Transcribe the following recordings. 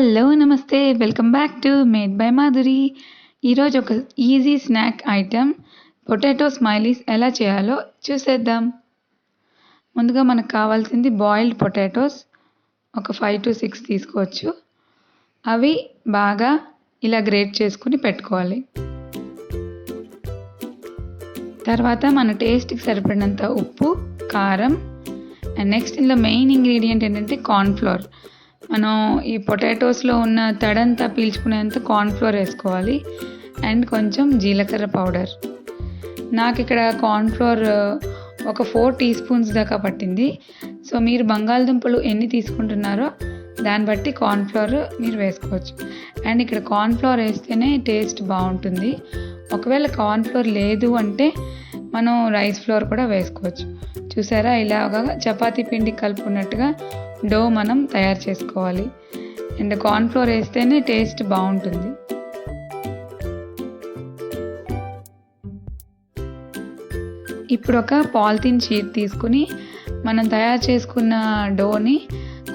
Hello నమస్తే welcome back to made by Madhuri. ఈరోజు ఒక easy snack item potato smileys ఎలా చేయాలో చూసేద్దాం. ముందుగా మనకు కావాల్సింది బాయిల్డ్ పొటాటోస్ ఒక 5 to 6 తీసుకోవచ్చు. అవి బాగా ఇలా గ్రేట్ చేసుకుని పెట్టుకోవాలి. తర్వాత మన టేస్ట్కి సరిపడినంత ఉప్పు, కారం అండ్ నెక్స్ట్ ఇందులో మెయిన్ ఇంగ్రీడియంట్ ఏంటంటే కార్న్ఫ్లోర్. మనం ఈ పొటాటోస్లో ఉన్న తడంతా పీల్చుకునేంత కార్న్ఫ్లోర్ వేసుకోవాలి అండ్ కొంచెం జీలకర్ర పౌడర్. నాకు ఇక్కడ కార్న్ఫ్లోర్ ఒక 4 teaspoons దాకా పట్టింది. సో మీరు బంగాళదుంపలు ఎన్ని తీసుకుంటున్నారో దాన్ని బట్టి కార్న్ఫ్లోర్ మీరు వేసుకోవచ్చు. అండ్ ఇక్కడ కార్న్ఫ్లోర్ వేస్తేనే టేస్ట్ బాగుంటుంది. ఒకవేళ కార్న్ఫ్లోర్ లేదు అంటే మనం రైస్ ఫ్లోర్ కూడా వేసుకోవచ్చు. చూసారా, ఇలాగా చపాతీ పిండి కలుపుకున్నట్టుగా డో మనం తయారు చేసుకోవాలి. అండ్ కార్న్ఫ్లోర్ వేస్తేనే టేస్ట్ బాగుంటుంది. ఇప్పుడు ఒక పాలిథిన్ షీట్ తీసుకుని మనం తయారు చేసుకున్న డోని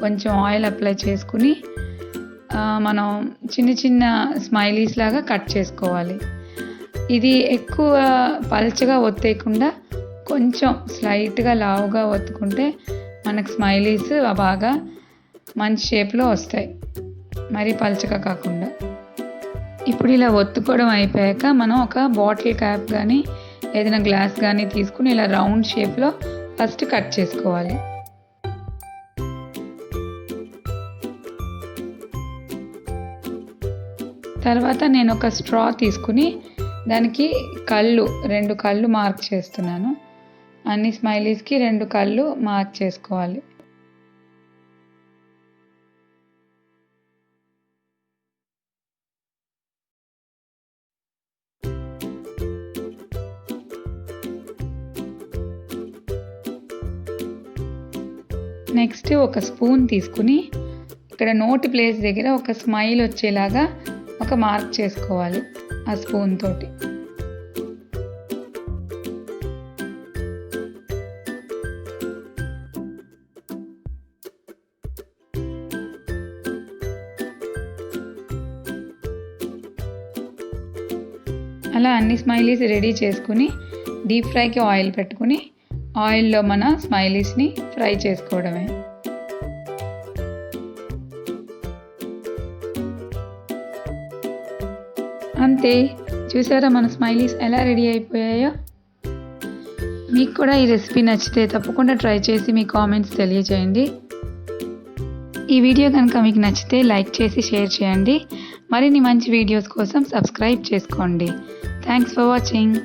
కొంచెం ఆయిల్ అప్లై చేసుకుని మనం చిన్న చిన్న స్మైలీస్ లాగా కట్ చేసుకోవాలి. ఇది ఎక్కువ పల్చగా ఒత్తేయకుండా కొంచెం స్లైట్గా లావుగా ఒత్తుకుంటే మనకు స్మైలీస్ బాగా మంచి షేప్లో వస్తాయి, మరీ పల్చగా కాకుండా. ఇప్పుడు ఇలా ఒత్తుకోవడం అయిపోయాక మనం ఒక బాటిల్ క్యాప్ కానీ ఏదైనా గ్లాస్ కానీ తీసుకుని ఇలా రౌండ్ షేప్లో ఫస్ట్ కట్ చేసుకోవాలి. తర్వాత నేను ఒక స్ట్రా తీసుకుని దానికి 2 కళ్ళు మార్క్ చేస్తున్నాను. అన్ని స్మైలీస్కి 2 కళ్ళు మార్క్ చేసుకోవాలి. నెక్స్ట్ ఒక స్పూన్ తీసుకుని ఇక్కడ నోటి ప్లేస్ దగ్గర ఒక స్మైల్ వచ్చేలాగా ఒక మార్క్ చేసుకోవాలి ఆ స్పూన్ తోటి. అలా అన్ని స్మైలీస్ రెడీ చేసుకుని డీప్ ఫ్రైకి ఆయిల్ పెట్టుకుని ఆయిల్లో మన స్మైలీస్ని ఫ్రై చేసుకోవడమే. అంతే, చూసారా మన స్మైలీస్ ఎలా రెడీ అయిపోయాయో. మీకు కూడా ఈ రెసిపీ నచ్చితే తప్పకుండా ట్రై చేసి మీ కామెంట్స్ తెలియజేయండి. ఈ వీడియో కనుక మీకు నచ్చితే లైక్ చేసి షేర్ చేయండి. మరిన్ని మంచి వీడియోస్ కోసం సబ్స్క్రైబ్ చేసుకోండి. Thanks for watching.